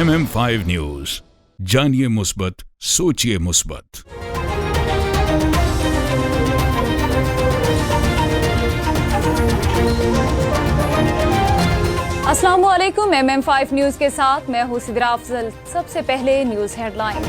MM5 news, जानिए मुस्बत, सोचिए मुस्बत। अस्सलामुअलैकुम। MM5 न्यूज के साथ मैं हूं सिदरा अफजल। सबसे पहले न्यूज हेडलाइन।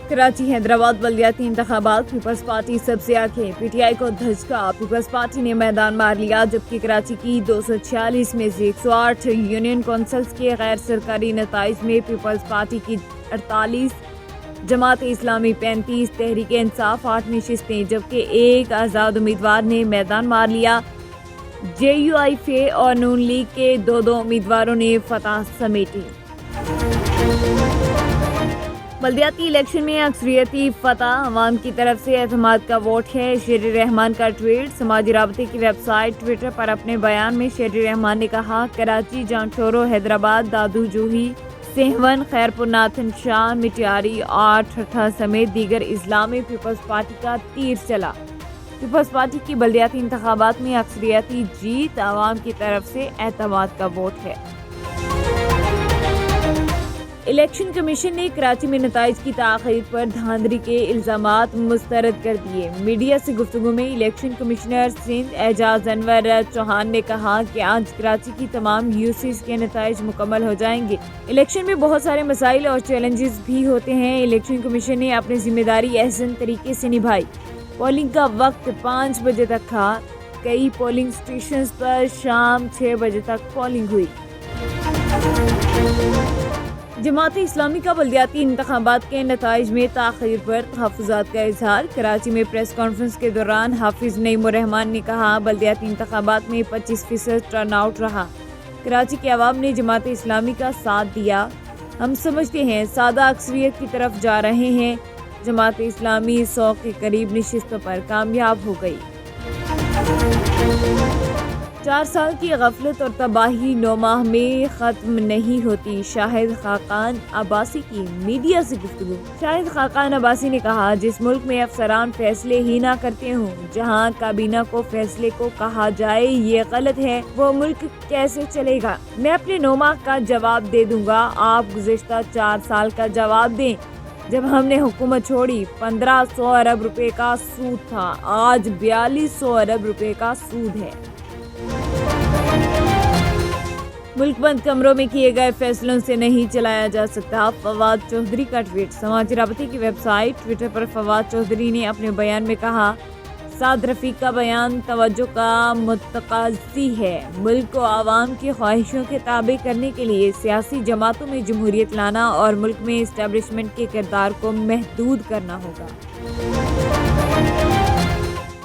कराची हैदराबाद बल्दियाती इंतखाबात, पीपल्स पार्टी सबसे आगे, PTI को धचका, पीपल्स पार्टी ने मैदान मार लिया। जबकि कराची की 246 में से 108 यूनियन कौंसल्स के गैर सरकारी नताइज में पीपल्स पार्टी की 48, जमात इस्लामी 35, तहरीक इंसाफ 8 नशिस्तें, जबकि एक आज़ाद उम्मीदवार ने मैदान मार लिया। JUIF और नून लीग के 2 उम्मीदवारों ने फतह समेटी। बल्दियाती इलेक्शन में अक्सरियती फतह, अवाम की तरफ से एतमाद का वोट है। शेर रहमान का ट्वीट। समाजी राबते की वेबसाइट ट्विटर पर अपने बयान में शेर रहमान ने कहा, कराची, जांचोरो, हैदराबाद, दादू जूही, सेहवन, खैरपुर, नाथन शाह, मिटियारी और ठट्ठा समेत दीगर इस्लाम में पीपल्स पार्टी का तीर चला। पीपल्स पार्टी की बल्दियाती इंतखाबात में अक्सरियती जीत, अवाम की तरफ से एतमाद का वोट है। इलेक्शन कमीशन ने कराची में नताइज की ताख़ीर पर धांधली के इल्ज़ामात मुस्तरद कर दिए। मीडिया से गुफ्तगू में इलेक्शन कमिश्नर सिंध एजाज अनवर चौहान ने कहा कि आज कराची की तमाम UCs के नताइज मुकम्मल हो जाएंगे। इलेक्शन में बहुत सारे मसाइल और चैलेंजेस भी होते हैं। इलेक्शन कमीशन ने अपनी जिम्मेदारी अहसन तरीके से निभाई। पोलिंग का वक्त 5 बजे तक था। कई पोलिंग स्टेशन पर शाम 6 बजे तक पोलिंग हुई। जमात इस्लामी का बल्दियाती इंतखाबात के नताइज में ताख़ीर पर तहफ़्फ़ुज़ात का इजहार। कराची में प्रेस कॉन्फ्रेंस के दौरान हाफिज नईमुर रहमान ने कहा, बल्दियाती इंतखाबात में 25% टर्न आउट रहा। कराची के अवाम ने जमात इस्लामी का साथ दिया। हम समझते हैं सादा अक्सरियत की तरफ जा रहे हैं। जमात इस्लामी 100 के करीब नशिस्तों पर कामयाब हो गई। 4 साल की गफलत और तबाही 9 माह में ख़त्म नहीं होती। शाहिद खाकान अब्बासी की मीडिया से गुफ्तगू। शाहिद खाकान अब्बासी ने कहा, जिस मुल्क में अफसरान फैसले ही ना करते हों, जहां काबीना को फैसले को कहा जाए ये गलत है, वो मुल्क कैसे चलेगा। मैं अपने 9 माह का जवाब दे दूंगा, आप गुज़िश्ता 4 साल का जवाब दें। जब हमने हुकूमत छोड़ी 1500 अरब रुपए का सूद था, आज 4200 अरब रुपए का सूद है। मुल्क बंद कमरों में किए गए फैसलों से नहीं चलाया जा सकता। फवाद चौधरी का ट्वीट। समाजी राबते की वेबसाइट ट्विटर पर फवाद चौधरी ने अपने बयान में कहा, साद रफीक का बयान तवज्जो का मुतकाज़ी है। मुल्क को आवाम की ख्वाहिशों के ताबे करने के लिए सियासी जमातों में जमहूरियत लाना और मुल्क में इस्टेब्लिशमेंट के किरदार को महदूद करना होगा।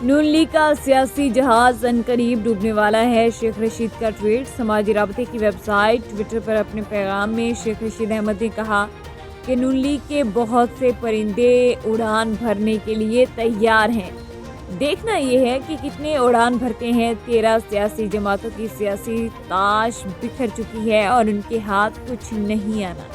नून लीग का सियासी जहाज अनकरीब डूबने वाला है। शेख रशीद का ट्वीट। समाजी राबते की वेबसाइट ट्विटर पर अपने पैगाम में शेख रशीद अहमद ने कहा कि नून लीग के बहुत से परिंदे उड़ान भरने के लिए तैयार हैं। देखना यह है कि कितने उड़ान भरते हैं। 13 सियासी जमातों की सियासी ताश बिखर चुकी है और उनके हाथ कुछ नहीं आना।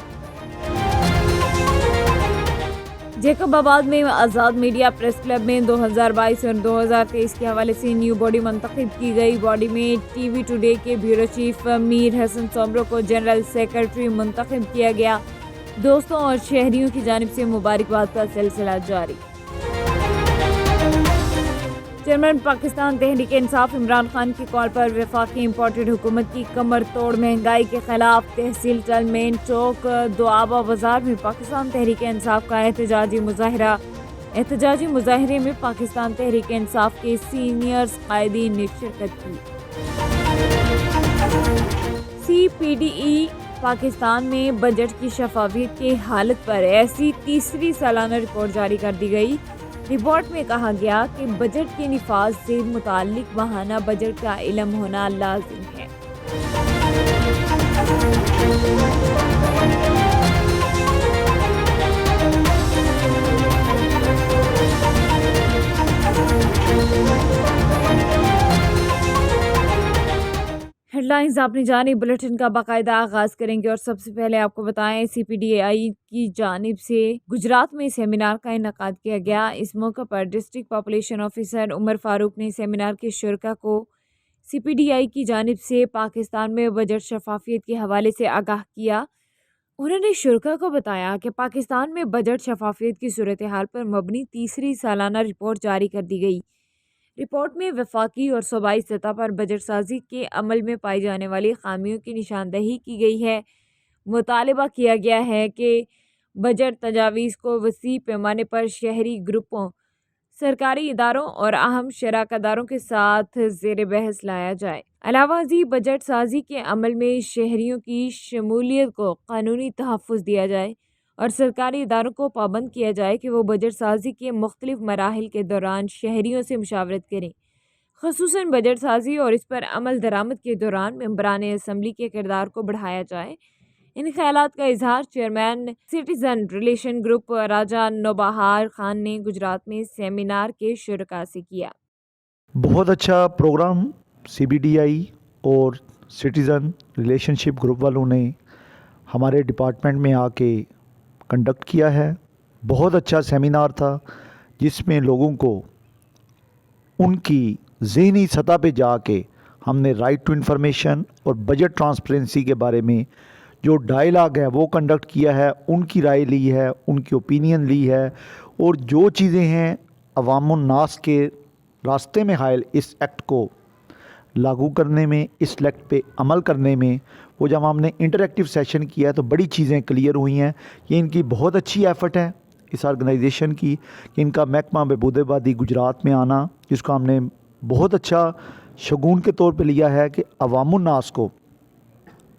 जैकबाबाद में आज़ाद मीडिया प्रेस क्लब में 2022 और 2023 के हवाले से न्यू बॉडी मुंतखब की गई। बॉडी में TV टुडे के ब्यूरो चीफ मीर हसन सोमरो को जनरल सेक्रेटरी मुंतखब किया गया। दोस्तों और शहरियों की जानिब से मुबारकबाद का सिलसिला जारी। चेयरमैन पाकिस्तान तहरीक इंसाफ इमरान खान की कॉल पर वफाकी इम्पोर्टेड हुकूमत की कमर तोड़ महंगाई के खिलाफ तहसील टलमेन चौक दुआबा बाजार में पाकिस्तान तहरीक इंसाफ का एहतजाजी मुजाहरा। एहतजाजी मुजाहरे में पाकिस्तान तहरीक इंसाफ के सीनियर्स कायदीन ने शिरकत की। CPDE पाकिस्तान में बजट की शफाफियत की हालत पर ऐसी तीसरी सालाना रिपोर्ट जारी कर दी गई। रिपोर्ट में कहा गया कि बजट के निफाज से मुताल्लिक माहाना बजट का इल्म होना लाजिम है। हेडलाइंस आपने जानी, बुलेटिन का बाकायदा आगाज करेंगे और सबसे पहले आपको बताएं CPDI की जानिब से गुजरात में सेमिनार का इनेकाद किया गया। इस मौके पर district population officer Umar Farooq ने सेमिनार के शुरका को CPDI की जानिब से पाकिस्तान में बजट शफाफियत के हवाले से आगाह किया। उन्होंने शुरका को बताया कि पाकिस्तान में बजट शफाफियत की सूरत हाल पर मबनी तीसरी सालाना रिपोर्ट जारी कर दी गई। रिपोर्ट में वफाकी और सूबाई सतह पर बजट साजी के अमल में पाई जाने वाली खामियों की निशानदही की गई है। मुतालबा किया गया है कि बजट तजावीज़ को वसी पैमाने पर शहरी ग्रुपों, सरकारी इदारों और अहम शराकतदारों के साथ ज़ेर बहस लाया जाए। अलावा जी बजट साजी के अमल में शहरियों की शमूलियत को कानूनी तहफ़्फ़ुज़ दिया जाए और सरकारी इदारों को पाबंद किया जाए कि वो बजट साजी के मुख्तलिफ मराहिल के दौरान शहरियों से मुशावरत करें, ख़ुसूसन बजट साजी और इस पर अमल दरामद के दौरान मेंबरान असम्बली के किरदार को बढ़ाया जाए। इन ख्यालात का इजहार चेयरमैन सिटीज़न रिलेशन ग्रुप राजा नौबहार खान ने गुजरात में सेमिनार के शुरका से किया। बहुत अच्छा प्रोग्राम CPDI और सिटीज़न रिलेशनशिप ग्रुप वालों ने हमारे डिपार्टमेंट में आके कंडक्ट किया है। बहुत अच्छा सेमिनार था जिसमें लोगों को उनकी ज़हनी सतह पे जाके हमने राइट टू इन्फॉर्मेशन और बजट ट्रांसपेरेंसी के बारे में जो डायलॉग है वो कंडक्ट किया है, उनकी राय ली है, उनकी ओपिनियन ली है और जो चीज़ें हैं अवामुन नास के रास्ते में हायल इस एक्ट को लागू करने में, इस एक्ट पे अमल करने में, वो जब हमने इंटरेक्टिव सेशन किया तो बड़ी चीज़ें क्लियर हुई हैं। ये इनकी बहुत अच्छी एफ़र्ट है इस ऑर्गेनाइजेशन की कि इनका महकमा बहबूद-ए-वादी गुजरात में आना, जिसको हमने बहुत अच्छा शगुन के तौर पे लिया है कि अवामुन नास को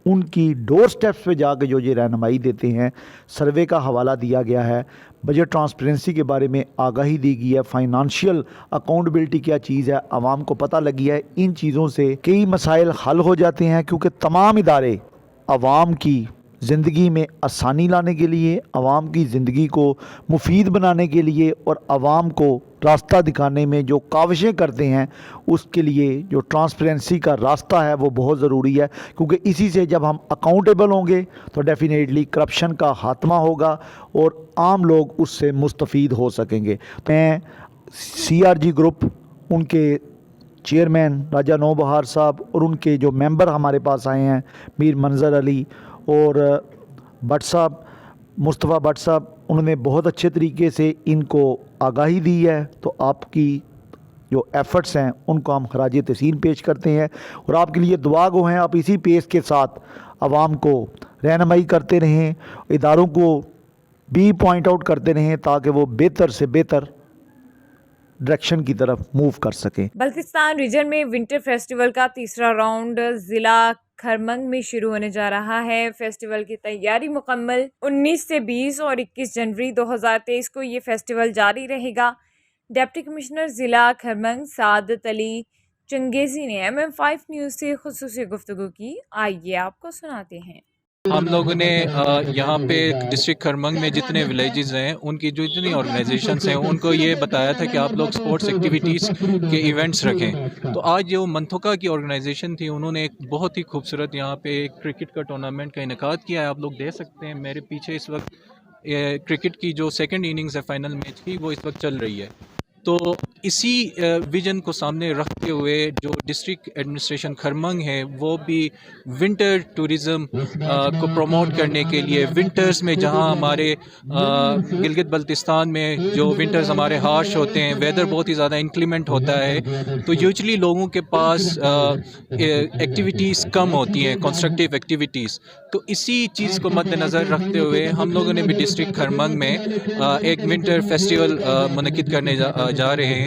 उनकी डोर स्टेप्स पे जाके जो ये रहनुमाई देते हैं। सर्वे का हवाला दिया गया है, बजट ट्रांसपेरेंसी के बारे में आगाही दी गई है, फाइनेंशियल अकाउंटेबिलिटी क्या चीज़ है आवाम को पता लगी है। इन चीज़ों से कई मसाइल हल हो जाते हैं क्योंकि तमाम इदारे आवाम की ज़िंदगी में आसानी लाने के लिए, आवाम की ज़िंदगी को मुफीद बनाने के लिए और आवाम को रास्ता दिखाने में जो काविशें करते हैं उसके लिए जो ट्रांसपेरेंसी का रास्ता है वो बहुत ज़रूरी है। क्योंकि इसी से जब हम अकाउंटेबल होंगे तो डेफिनेटली करप्शन का खात्मा होगा और आम लोग उससे मुस्तफ़ीद हो सकेंगे। मैं CRG ग्रुप, उनके चेयरमैन राजा नौबहार साहब और उनके जो मेंबर हमारे पास आए हैं मीर मंजर अली और भट्ट साहब, मुस्तफ़ा भट्ट साहब, उन्होंने बहुत अच्छे तरीके से इनको आगाही दी है। तो आपकी जो एफ़र्ट्स हैं उनको हम खराज तहसीन पेश करते हैं और आपके लिए दुआ गो हैं। आप इसी पेश के साथ आवाम को रहनुमाई करते रहें, इदारों को भी पॉइंट आउट करते रहें ताकि वो बेहतर से बेहतर डायरेक्शन की तरफ मूव कर सकें। बल्तिस्तान रीजन में विंटर फेस्टिवल का तीसरा राउंड ज़िला खरमंग में शुरू होने जा रहा है। फेस्टिवल की तैयारी मुकम्मल। 19 से 20 और 21 जनवरी 2023 को ये फेस्टिवल जारी रहेगा। डिप्टी कमिश्नर ज़िला खरमंग सादत अली चंगेज़ी ने MM5 न्यूज़ से खुसूसी गुफ्तगू की। आइए आपको सुनाते हैं। हम लोगों ने यहाँ पे डिस्ट्रिक्ट खरमंग में जितने विलेजेस हैं उनकी जो जितनी ऑर्गेनाइजेशंस हैं उनको ये बताया था कि आप लोग स्पोर्ट्स एक्टिविटीज़ के इवेंट्स रखें। तो आज जो मंथोका की ऑर्गेनाइजेशन थी उन्होंने एक बहुत ही खूबसूरत यहाँ पे एक क्रिकेट का टूर्नामेंट का इनेकाद किया है। आप लोग देख सकते हैं मेरे पीछे इस वक्त क्रिकेट की जो सेकेंड इनिंग्स है फाइनल मैच की वो इस वक्त चल रही है। तो इसी विजन को सामने रखते हुए जो डिस्ट्रिक्ट एडमिनिस्ट्रेशन खरमंग है वो भी विंटर टूरिज़म को प्रमोट करने के लिए विंटर्स में जहां हमारे गिलगित बल्तिस्तान में जो विंटर्स हमारे हार्श होते हैं, वेदर बहुत ही ज़्यादा इंक्लीमेंट होता है, तो यूजुअली लोगों के पास एक्टिविटीज़ कम होती हैं, कंस्ट्रक्टिव एक्टिविटीज़। तो इसी चीज़ को मद्देनज़र रखते हुए हम लोगों ने भी डिस्ट्रिक्ट खरमंग में एक विंटर फेस्टिवल मुनक़िद करने जा रहे हैं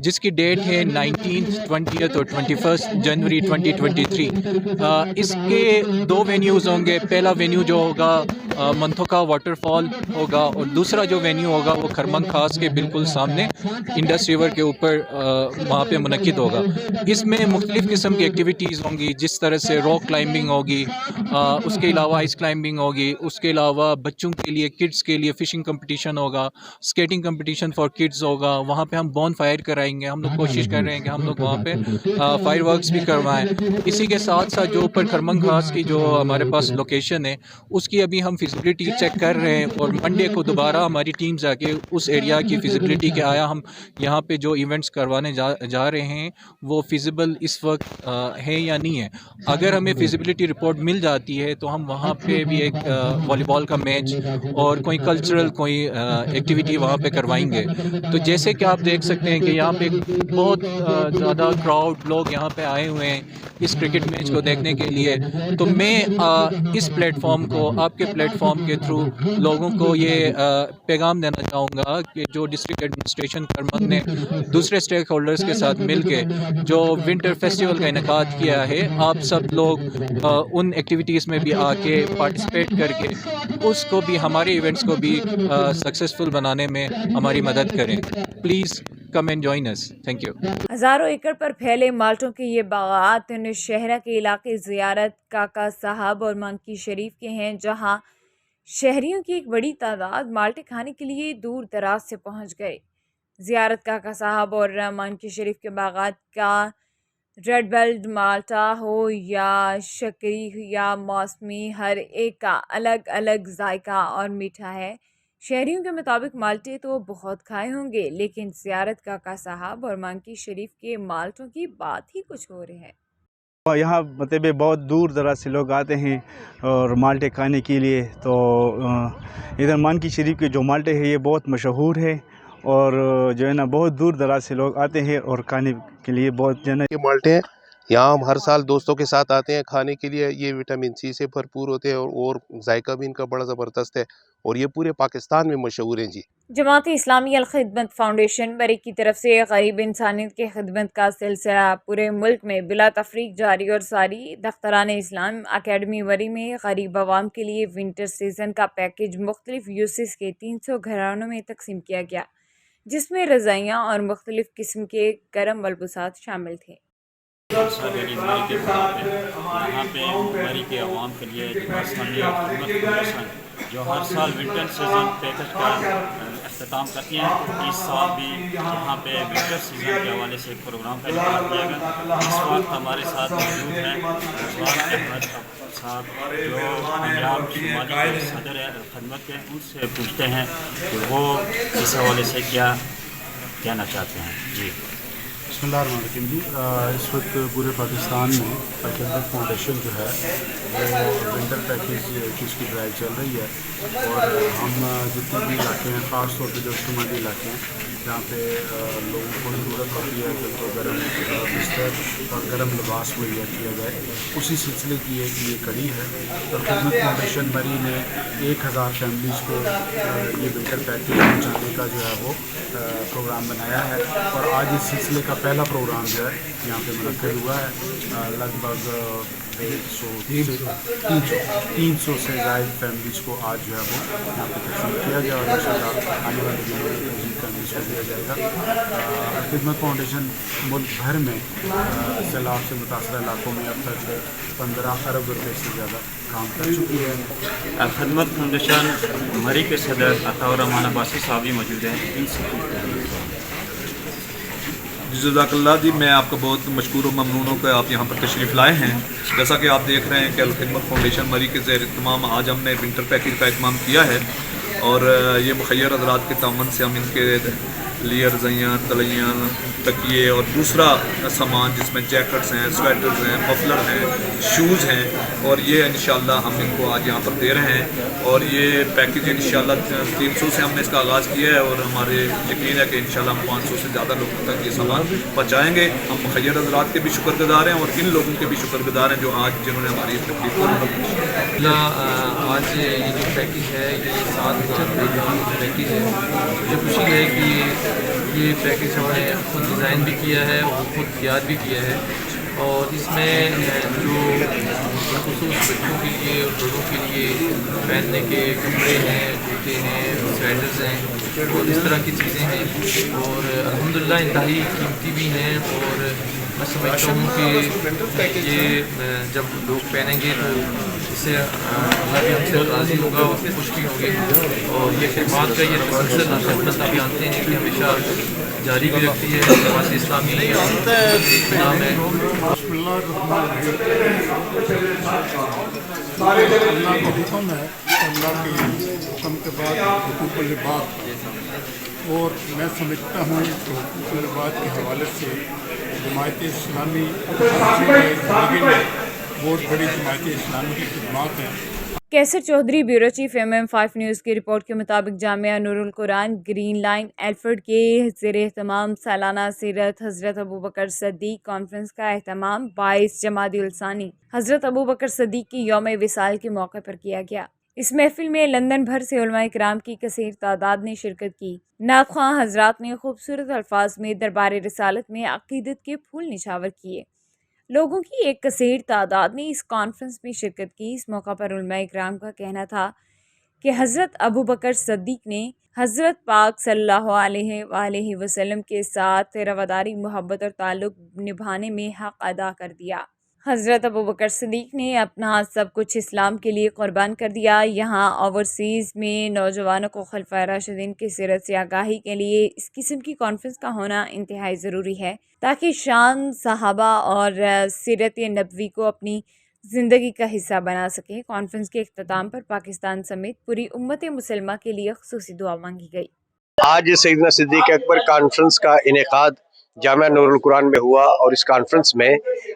जिसकी डेट है 19th, 20th और 21st जनवरी 2023। इसके दो वेन्यूज़ होंगे। पहला वेन्यू जो होगा منتھوکا واٹر فال ہوگا، اور دوسرا جو وینیو ہوگا وہ خرمنگ خاص کے بالکل سامنے انڈس ریور کے اوپر وہاں پہ منعقد ہوگا۔ اس میں مختلف قسم کی ایکٹیویٹیز ہوں گی، جس طرح سے راک کلائمبنگ ہوگی، اس کے علاوہ آئس کلائمبنگ ہوگی، اس کے علاوہ بچوں کے لیے کڈس کے لیے فشنگ کمپٹیشن ہوگا، اسکیٹنگ کمپٹیشن فار کڈز ہوگا، وہاں پہ ہم بون فائر کرائیں گے۔ ہم لوگ کوشش کر رہے ہیں کہ ہم لوگ وہاں پہ فائر ورکس بھی کروائیں۔ اسی کے ساتھ ساتھ جو اوپر خرمنگ خاص کی جو ہمارے پاس لوکیشن ہے اس کی ابھی ہم فیزیبلٹی چیک کر رہے ہیں، اور منڈے کو دوبارہ ہماری ٹیم جا کے اس ایریا کی فیزیبلٹی کہ آیا ہم یہاں پہ جو ایونٹس کروانے جا رہے ہیں وہ فیزیبل اس وقت ہے یا نہیں ہے۔ اگر ہمیں فیزیبلٹی رپورٹ مل جاتی ہے تو ہم وہاں پہ بھی ایک والی بال کا میچ اور کوئی کلچرل کوئی ایکٹیویٹی وہاں پہ کروائیں گے۔ تو جیسے کہ آپ دیکھ سکتے ہیں کہ یہاں پہ بہت زیادہ کراؤڈ لوگ یہاں پہ آئے ہوئے ہیں اس کرکٹ میچ کو دیکھنے کے لیے۔ تو میں اس پلیٹ فارم کو، آپ کے پلیٹ فارم کے تھرو لوگوں کو یہ پیغام دینا چاہوں گا کہ جو ڈسٹرکٹ ایڈمنسٹریشن خرمنگ نے دوسرے اسٹیک ہولڈرز کے ساتھ مل کے جو ونٹر فیسٹیول کا انعقاد کیا ہے، آپ سب لوگ ان ایکٹیویٹیز میں بھی آ کے پارٹیسپیٹ کر کے اس کو بھی، ہمارے ایونٹس کو بھی سکسیزفل بنانے میں ہماری مدد کریں۔ Please come and join us. Thank you. ہزاروں ایکڑ پر پھیلے مالٹوں کے یہ باغات شہرہ کے علاقے زیارت کاکا صاحب اور مانکی شریف کے ہیں، جہاں شہریوں کی ایک بڑی تعداد مالٹے کھانے کے لیے دور دراز سے پہنچ گئے۔ زیارت کاکا صاحب اور مانکی شریف کے باغات کا ریڈ بیلٹ مالٹا ہو یا شکری یا موسمی، ہر ایک کا الگ الگ ذائقہ اور میٹھا ہے۔ شہریوں کے مطابق مالٹے تو بہت کھائے ہوں گے، لیکن زیارت کاکا صاحب اور مانکی شریف کے مالٹوں کی بات ہی کچھ اور ہے۔ یہاں مطلب بہت دور دراز سے لوگ آتے ہیں اور مالٹے کھانے کے لیے، تو ادھر مانکی شریف کے جو مالٹے ہیں یہ بہت مشہور ہے، اور جو ہے نا بہت دور دراز سے لوگ آتے ہیں اور کھانے کے لیے بہت جو ہے نا یہ مالٹے ہیں، یہاں ہم ہر سال دوستوں کے ساتھ آتے ہیں کھانے کے لیے۔ یہ وٹامن سی سے بھرپور ہوتے ہیں اور ذائقہ بھی ان کا بڑا زبردست ہے، اور یہ پورے پاکستان میں مشہور ہیں۔ جی، جماعت اسلامی الخدمت فاؤنڈیشن بری کی طرف سے غریب انسانیت کی خدمت کا سلسلہ پورے ملک میں بلا تفریق جاری اور ساری۔ دختران اسلام اکیڈمی بری میں غریب عوام کے لیے ونٹر سیزن کا پیکیج مختلف یوزز کے 300 گھرانوں میں تقسیم کیا گیا، جس میں رضائیاں اور مختلف قسم کے گرم ملبوسات شامل تھے۔ غریب مری کے طور پہ یہاں پہ مری کے عوام کے لیے اسلامی خدمت فاؤنڈیشن جو ہر سال ونٹر سیزن پیکج کا اختتام کرتی ہیں، اس سال بھی یہاں پہ ونٹر سیزن کے حوالے سے ایک پروگرام کا انعقاد کیا گیا۔ اس وقت ہمارے ساتھ موجود ہیں رضوان احمد صاحب جو پنجاب شمالی کے صدر خدمت کے، ان سے پوچھتے ہیں کہ وہ اس حوالے سے کیا کہنا چاہتے ہیں۔ جی، بسم اللہ الرحمن الرحیم۔ جی، اس وقت پورے پاکستان میں خدمت فاؤنڈیشن جو ہے وہ ونٹر پیکیج کی اس کی ڈرائیو چل رہی ہے، اور ہم جتنے بھی علاقے ہیں، خاص طور پہ جو شمالی علاقے ہیں جہاں پہ لوگوں کو ضرورت ہوتی ہے کہ ان کو گرم بستر اور گرم لباس مہیا کیا جائے، اسی سلسلے کی ایک یہ کڑی ہے۔ اور خدمت فاؤنڈیشن مری نے 1000 فیملیز کو یہ ونٹر پیکیج پہنچانے کا جو ہے وہ پروگرام بنایا ہے، اور آج اس سلسلے کا پہلا پروگرام جو ہے یہاں پہ منعقد ہوا ہے۔ لگ بھگ 300 سے زائد فیملیز کو آج جو ہے وہ یہاں پہ تقسیم کیا گیا، اور انشاءاللہ آنے والے دنوں میں مزید فیملیز کو دیا جائے گا۔ خدمت فاؤنڈیشن ملک بھر میں سیلاب سے متاثرہ علاقوں میں اب تک 15 ارب روپے سے زیادہ کام کر چکی ہے۔ خدمت فاؤنڈیشن مری کے صدر عطا الرحمان عباسی صاحب بھی موجود ہیں، ان سے جزاک اللہ جی، میں آپ کا بہت مشکور و ممنون ہوں کہ آپ یہاں پر تشریف لائے ہیں۔ جیسا کہ آپ دیکھ رہے ہیں کہ الخدمت فاؤنڈیشن مری کے زیر اہتمام آج ہم نے ونٹر پیکیج کا اہتمام کیا ہے، اور یہ مخیر حضرات کے تعاون سے ہم ان کے لیے رضائیاں، تلیاں، تکیے اور دوسرا سامان جس میں جیکٹس ہیں، سویٹرز ہیں، مفلر ہیں، شوز ہیں، اور یہ انشاءاللہ ہم ان کو آج یہاں پر دے رہے ہیں۔ اور یہ پیکیج انشاءاللہ 300 سے ہم نے اس کا آغاز کیا ہے، اور ہمارے یقین ہے کہ انشاءاللہ ہم 500 سے زیادہ لوگوں تک یہ سامان پہنچائیں گے۔ ہم مخیر حضرات کے بھی شکر گزار ہیں، اور ان لوگوں کے بھی شکر گزار ہیں جو آج جنہوں نے ہماری اس تکلیف کو آج یہ جو پیکیج ہے یہ 7,000 کا پیکیج ہے۔ مجھے خوشی ہے کہ یہ پیکیج ہم نے خود ڈیزائن بھی کیا ہے اور خود تیار بھی کیا ہے، اور اس میں جو خصوص بچوں کے لیے اور بڑوں کے لیے پہننے کے کپڑے ہیں، جوتے ہیں، سویٹرز ہیں اور اس طرح کی چیزیں ہیں، اور الحمدللہ انتہائی قیمتی بھی ہیں، اور میں سمجھتا ہوں کہ یہ جب لوگ پہنیں گے تو اس سے اللہ بھی ہم سے راضی ہوگا اور خوش بھی ہوں گے، اور یہ خدمات کا یہ تسلسل خدمت آپ جانتے ہیں کہ ہمیشہ جاری بھی رکھتی ہے جماعت اسلامی نام ہے۔ بسم اللہ الرحمن الرحیم۔ اللہ کا حکم ہے، اللہ کے حکم کے بعد حقوق العباد، اور میں سمجھتا ہوں کہ حقوق العباد کے حوالے سے جماعت اسلامی زندگی میں بہت بڑی جماعت اسلامی کی خدمات ہیں۔ Qaiser Chaudhry bureau chief MM5 news کی رپورٹ کے مطابق جامعہ نور القرآن گرین لائن ایلفرڈ کے زیر اہتمام سالانہ سیرت حضرت ابوبکر صدیق کانفرنس کا اہتمام 22 جمادی الثانی حضرت ابوبکر صدیق کی یوم وصال کے موقع پر کیا گیا۔ اس محفل میں لندن بھر سے علماء کرام کی کثیر تعداد نے شرکت کی۔ نعت خواں حضرات نے خوبصورت الفاظ میں دربار رسالت میں عقیدت کے پھول نچھاور کیے۔ لوگوں کی ایک کثیر تعداد نے اس کانفرنس میں شرکت کی۔ اس موقع پر علماء کرام کا کہنا تھا کہ حضرت ابوبکر صدیق نے حضرت پاک صلی اللہ علیہ وآلہ وسلم کے ساتھ رواداری، محبت اور تعلق نبھانے میں حق ادا کر دیا۔ حضرت ابوبکر صدیق نے اپنا سب کچھ اسلام کے لیے قربان کر دیا۔ یہاں اوورسیز میں نوجوانوں کو خلفائے راشدین کی سیرت سے آگاہی کے لیے اس قسم کی کانفرنس کا ہونا انتہائی ضروری ہے تاکہ شان صحابہ اور سیرت نبوی کو اپنی زندگی کا حصہ بنا سکیں۔ کانفرنس کے اختتام پر پاکستان سمیت پوری امت مسلمہ کے لیے خصوصی دعا مانگی گئی۔ آج سیدنا صدیق اکبر کانفرنس کا انعقاد جامعہ نور القرآن میں ہوا، اور اس کانفرنس میں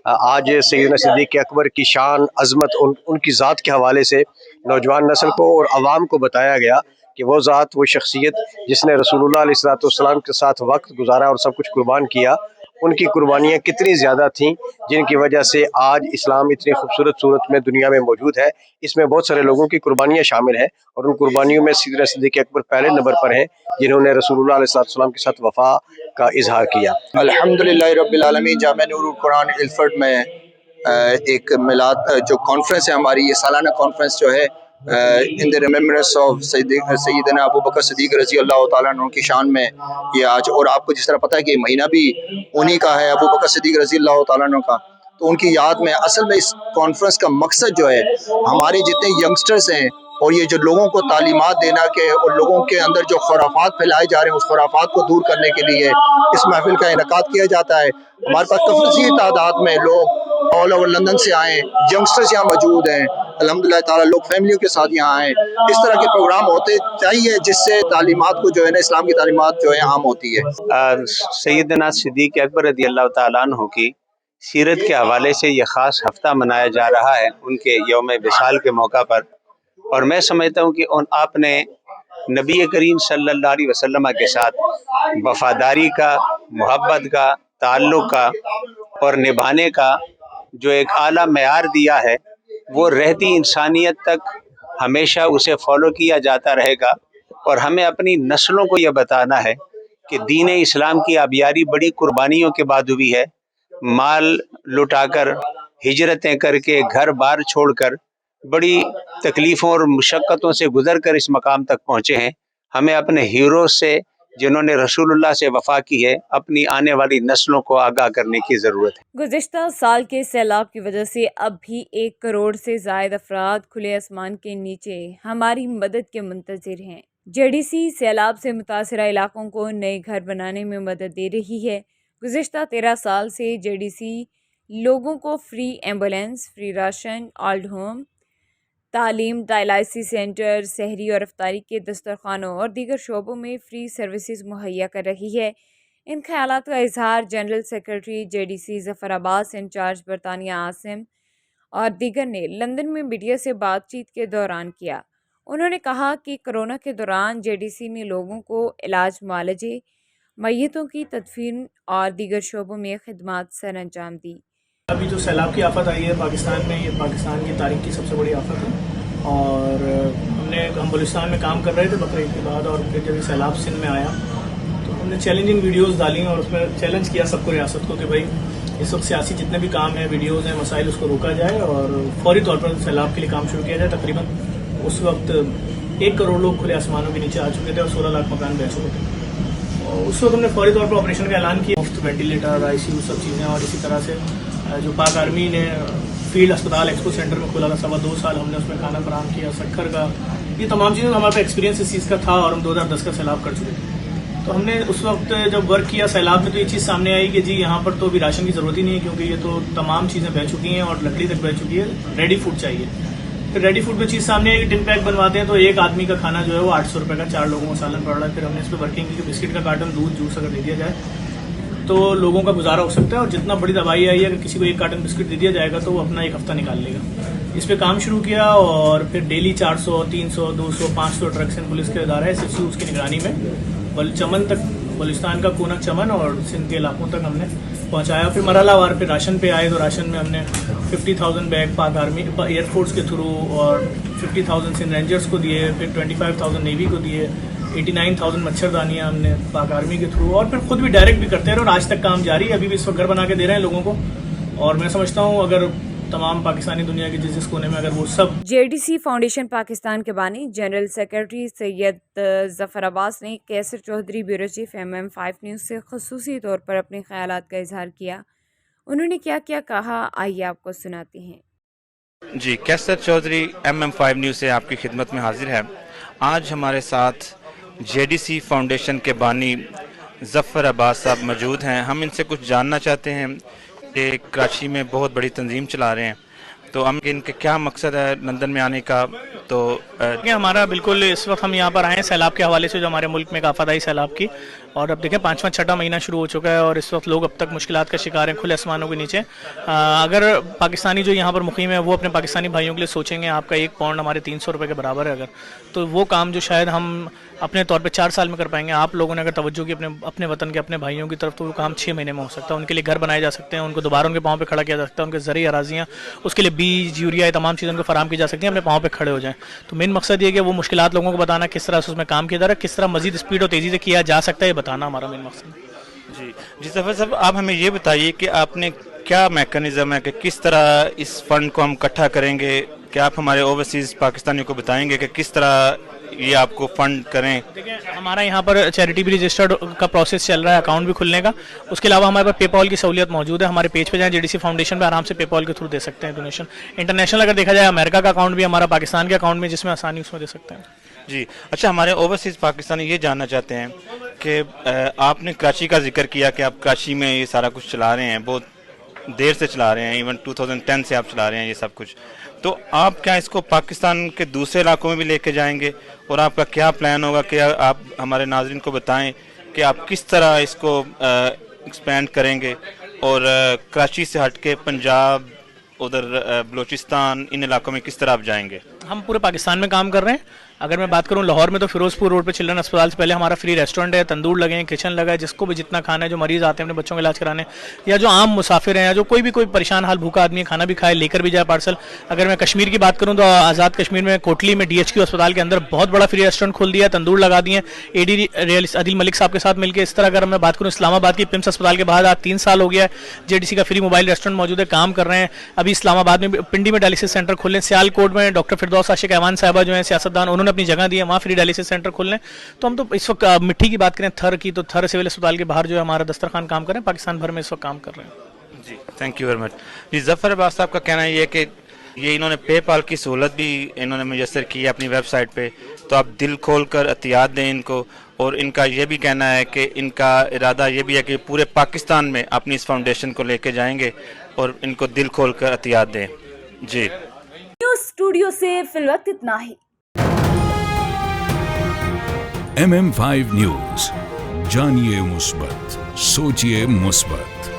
آج سیدنا صدیق اکبر کی شان، عظمت، ان کی ذات کے حوالے سے نوجوان نسل کو اور عوام کو بتایا گیا کہ وہ ذات، وہ شخصیت جس نے رسول اللہ علیہ السلام کے ساتھ وقت گزارا اور سب کچھ قربان کیا، ان کی قربانیاں کتنی زیادہ تھیں جن کی وجہ سے آج اسلام اتنی خوبصورت صورت میں دنیا میں موجود ہے۔ اس میں بہت سارے لوگوں کی قربانیاں شامل ہیں، اور ان قربانیوں میں سیدنا صدیق اکبر پہلے نمبر پر ہیں جنہوں نے رسول اللہ علیہ السلام کے ساتھ وفا کا اظہار کیا۔ الحمدللہ رب العالمین، جامعہ نور القرآن ایلفرڈ میں ایک میلاد جو کانفرنس ہے ہماری، یہ سالانہ کانفرنس جو ہے ان دی ریممبرنس آف سیدنا ابوبکر صدیق رضی اللہ تعالیٰ عنہ کی شان میں یہ آج، اور آپ کو جس طرح پتہ ہے کہ یہ مہینہ بھی انہی کا ہے، ابوبکر صدیق رضی اللہ تعالیٰ عنہ کا، تو ان کی یاد میں اصل میں اس کانفرنس کا مقصد جو ہے ہمارے جتنے ینگسٹرز ہیں اور یہ جو لوگوں کو تعلیمات دینا کے اور لوگوں کے اندر جو خرافات پھیلائے جا رہے ہیں اس خرافات کو دور کرنے کے لیے اس محفل کا انعقاد کیا جاتا ہے۔ ہمارے پاس کثیر تعداد میں لوگ آل اوور لندن سے آئے، ینگسٹرز یہاں موجود ہیں، الحمدللہ تعالیٰ لوگ فیملیوں کے ساتھ یہاں آئے۔ اس طرح کے پروگرام ہوتے چاہیے جس سے تعلیمات کو جو ہے نا، اسلام کی تعلیمات جو ہے عام ہوتی ہے۔ سیدنا صدیق اکبر رضی اللہ تعالیٰ عنہ کی سیرت کے حوالے سے یہ خاص ہفتہ منایا جا رہا ہے ان کے یوم وصال کے موقع پر، اور میں سمجھتا ہوں کہ آپ نے نبی کریم صلی اللہ علیہ وسلم کے ساتھ وفاداری کا، محبت کا، تعلق کا اور نبھانے کا جو ایک اعلیٰ معیار دیا ہے، وہ رہتی انسانیت تک ہمیشہ اسے فالو کیا جاتا رہے گا، اور ہمیں اپنی نسلوں کو یہ بتانا ہے کہ دین اسلام کی آبیاری بڑی قربانیوں کے بعد ہوئی ہے۔ مال لٹا کر، ہجرتیں کر کے، گھر بار چھوڑ کر، بڑی تکلیفوں اور مشقتوں سے گزر کر اس مقام تک پہنچے ہیں۔ ہمیں اپنے ہیروز سے جنہوں نے رسول اللہ سے وفا کی ہے، اپنی آنے والی نسلوں کو آگاہ کرنے کی ضرورت ہے۔ گزشتہ سال کے سیلاب کی وجہ سے اب بھی 1 کروڑ سے زائد افراد کھلے آسمان کے نیچے ہماری مدد کے منتظر ہیں۔ JDC سیلاب سے متاثرہ علاقوں کو نئے گھر بنانے میں مدد دے رہی ہے۔ گزشتہ 13 سال سے JDC لوگوں کو free ambulance, free ration, old home, تعلیم، ڈائلائسس سینٹر، سحری اور افطاری کے دسترخوانوں اور دیگر شعبوں میں فری سروسز مہیا کر رہی ہے۔ ان خیالات کا اظہار جنرل سیکرٹری JDC ظفر عباس، انچارج برطانیہ عاصم اور دیگر نے لندن میں میڈیا سے بات چیت کے دوران کیا۔ انہوں نے کہا کہ کورونا کے دوران JDC نے لوگوں کو علاج، معالجے، میتوں کی تدفین اور دیگر شعبوں میں خدمات سر انجام دی۔ ابھی جو سیلاب کی آفت آئی ہے پاکستان میں، یہ پاکستان کی تاریخ کی سب سے بڑی آفت ہے، اور ہم بلوچستان میں کام کر رہے تھے بقرعید کے بعد، اور پھر جب یہ سیلاب سندھ میں آیا تو ہم نے چیلنجنگ ویڈیوز ڈالی اور اس میں چیلنج کیا سب کو، ریاست کو، کہ بھائی इस वक्त सियासी जितने भी काम हैं, वीडियोज़ हैं, मसाइल, उसको रोका जाए और फौरी तौर पर सैलाब के लिए काम शुरू किया जाए। तकरीबन उस वक्त 1 करोड़ लोग खुले आसमानों के नीचे आ चुके थे और 16 लाख मकान बह चुके थे। और उस वक्त हमने फौरी तौर पर ऑपरेशन का ऐलान किया, मुफ्त वेंटिलेटर, ICU सब चीज़ें, और इसी तरह से जो पाक आर्मी ने फील्ड अस्पताल एक्सपो सेंटर में खोला था 2.25 साल, हमने उसमें खाना फराहम किया, शक्कर का, ये तमाम चीज़ें हमारे पास एक्सपीरियंस इस चीज़ का था और हम 2010 का सैलाब कर चुके थे। तो हमने उस वक्त जब वर्क किया सैलाब में तो ये चीज़ सामने आई कि जी यहाँ पर तो अभी राशन की ज़रूरत ही नहीं है, क्योंकि ये तो तमाम चीज़ें बह चुकी हैं और लकड़ी तक बह चुकी है, रेडी फूड चाहिए। फिर रेडी फूड में चीज़ सामने आई कि टिन पैक बनवाते हैं तो एक आदमी का खाना जो है वो 800 रुपये का 4 लोगों का सालन पड़ रहा है। फिर हमने इस पर वर्किंग की कि बिस्किट का कार्टन, दूध, जूस अगर दे दिया जाए तो लोगों का गुजारा हो सकता है, और जितना बड़ी दवाई आई है अगर किसी को 1 कार्टन बिस्किट दे दिया जाएगा तो वो अपना 1 हफ्ता निकाल लेगा। इस पे काम शुरू किया और फिर डेली 400, 300, 200, 500 ट्रक्स एंड पुलिस के इदारा है SFC उसकी निगरानी में चमन तक, बलूचिस्तान का कोनक चमन और सिंध के इलाकों तक हमने पहुंचाया। फिर मरहलावार पे राशन पे आए तो राशन में हमने 50,000 बैग पाक आर्मी, एयरफोर्स के थ्रू, और 50,000 सिंध रेंजर्स को दिए, फिर 25,000 नेवी को दिए, 89,000 मच्छरदानियाँ हमने पाक आर्मी के थ्रू, और फिर खुद भी डायरेक्ट भी करते रहे और आज तक काम जारी है। अभी भी इस वक्त घर बना के दे रहे हैं लोगों को, और मैं समझता हूँ अगर तमाम पाकिस्तानी दुनिया के जिस कोने में अगर वो सब। JDC फाउंडेशन पाकिस्तान के बानी जनरल सेक्रेटरी सैयद ज़फ़र अब्बास ने Qaiser Chaudhry bureau chief MM5 news से ख़ुसूसी तौर पर अपने ख़यालात का इजहार किया। उन्होंने क्या क्या कहा, आइए आपको सुनाते हैं। जी, कैसर चौधरी MM5 न्यूज़ से आपकी खिदमत में हाजिर है। आज हमारे साथ JDC फाउंडेशन के बानी ज़फ़र अब्बास साहब मौजूद हैं। हम इनसे कुछ जानना चाहते हैं कि कराची में बहुत बड़ी तंजीम चला रहे हैं, तो हम इनके क्या मकसद है लंदन में आने का। तो हमारा बिल्कुल इस वक्त हम यहाँ पर आए हैं सैलाब के हवाले से, जो हमारे मुल्क में एक आफत आई सैलाब की, और अब देखें 5वां 6वां महीना शुरू हो चुका है और इस वक्त लोग अब तक मुश्किलात का शिकार हैं खुले आसमानों के नीचे। अगर पाकिस्तानी जो यहाँ पर मुकीम है वो अपने पाकिस्तानी भाइयों के लिए सोचेंगे, आपका 1 पाउंड हमारे 300 रुपये के बराबर है अगर, तो वो काम जो शायद हम अपने तौर पे 4 साल में कर पाएंगे, आप लोगों ने अगर तवज्जो की अपने वतन के अपने भाइयों की तरफ, तो वो काम 6 महीने में हो सकता है। उनके लिए घर बनाए जा सकते हैं, उनको दोबारा उनके पाँव पे खड़ा किया जा सकता है, उनके ज़रिए अराजियाँ, उसके लिए बीज, यूरिया, तमाम चीज़ें उनको फराम की जा सकती हैं, अपने पाँव पे खड़े हो जाएँ। तो मेन मकसद ये कि वो मुश्किलात लोगों को बताना, किस तरह से उसमें काम किया जा रहा है, किस तरह मज़ीद स्पीड और तेज़ी से किया जा सकता है, ये बताना हमारा मेन मकसद है। जी ज़फ़र साहब, आप हमें ये बताइए कि आपने क्या मैकेनिज़्म है कि किस तरह इस फ़ंड को हम इकट्ठा करेंगे, क्या आप हमारे ओवरसीज़ पाकिस्तानियों को बताएंगे कि किस तरह ये आपको फंड करें। देखिए हमारा यहाँ पर चैरिटी भी रजिस्टर्ड का प्रोसेस चल रहा है, अकाउंट भी खुलने का। उसके अलावा हमारे पास पेपॉल की सहूलियत मौजूद है, हमारे पेज पे जाएं जेडीसी फाउंडेशन पे आराम से पेपॉल के थ्रू दे सकते हैं डोनेशन। इंटरनेशनल अगर देखा जाए अमेरिका का अकाउंट भी हमारा, पाकिस्तान के अकाउंट में, जिसमें आसानी उसमें दे सकते हैं। जी अच्छा, हमारे ओवरसीज़ पाकिस्तानी ये जानना चाहते हैं कि आपने कराची का जिक्र किया कि आप कराची में ये सारा कुछ चला रहे हैं, बहुत देर से चला रहे हैं, इवन 2010 से आप चला रहे हैं ये सब कुछ, तो आप क्या इसको पाकिस्तान के दूसरे इलाकों में भी लेके जाएंगे और आपका क्या प्लान होगा कि आप हमारे नाज़रीन को बताएं कि आप किस तरह इसको एक्सपेंड करेंगे और कराची से हट के पंजाब, उधर बलूचिस्तान, इन इलाकों में किस तरह आप जाएंगे? हम पूरे पाकिस्तान में काम कर रहे हैं। अगर मैं बात करूं लाहौर में तो फिरोजपुर रोड पे चिल्ड्रन अस्पताल से पहले हमारा फ्री रेस्टोरेंट है, तंदूर लगे हैं, किचन लगा है, जिसको भी जितना खाना है, जो मरीज आते हैं अपने बच्चों का इलाज कराने, या जो आम मुसाफिर हैं, या जो कोई परेशान हाल भूखा आदमी खाना भी खाए, लेकर भी जाए पार्सल। अगर मैं कश्मीर की बात करूं तो आज़ाद कश्मीर में कोटली में DHQ अस्पताल के अंदर बहुत बड़ा फ्री रेस्टोरेंट खोल दिया, तंदूर लगा दिए AD आदिल मलिक साहब के साथ मिलकर। इस तरह अगर मैं बात करूँ इस्लामाबाद की पिम्स अस्पताल के बाद आज 3 साल हो गया है, JDC का फ्री मोबाइल रेस्टोरेंट मौजूद है, काम कर रहे हैं। अभी इस्लामाबाद में पिंडी में डायलिसिस सेंटर खोले, सियालकोट में डॉक्टर फिरदौस आशिक ऐवान साहबा जो है सियासतदान, उन्होंने अपनी जगह दी है, वहाँ फ्री डायलिसिस सेंटर खोलने। तो हम तो इस वक्त मिट्टी की बात करें थर की, तो थर सिविल अस्पताल के बाहर जो है हमारा दस्तरखान काम कर रहे हैं, पाकिस्तान भर में इस वक्त काम कर रहे हैं। जी थैंक यू वेरी मच। जी ज़फ़र अब्बास साहब का कहना ये है कि ये इन्होंने पेपाल की सहूलत भी इन्होंने मुयस्सर की है अपनी वेबसाइट पे, तो आप दिल खोल कर एहतियात दें इनको। और इनका ये भी कहना है कि इनका इरादा ये भी है कि पूरे पाकिस्तान में अपनी इस फाउंडेशन को लेके जाएंगे और इनको दिल खोल कर एहतियात दें। जी न्यूज़ स्टूडियो से फिलवक्त इतना ही। MM5 न्यूज़, जानिए मुस्बत, सोचिए मुस्बत।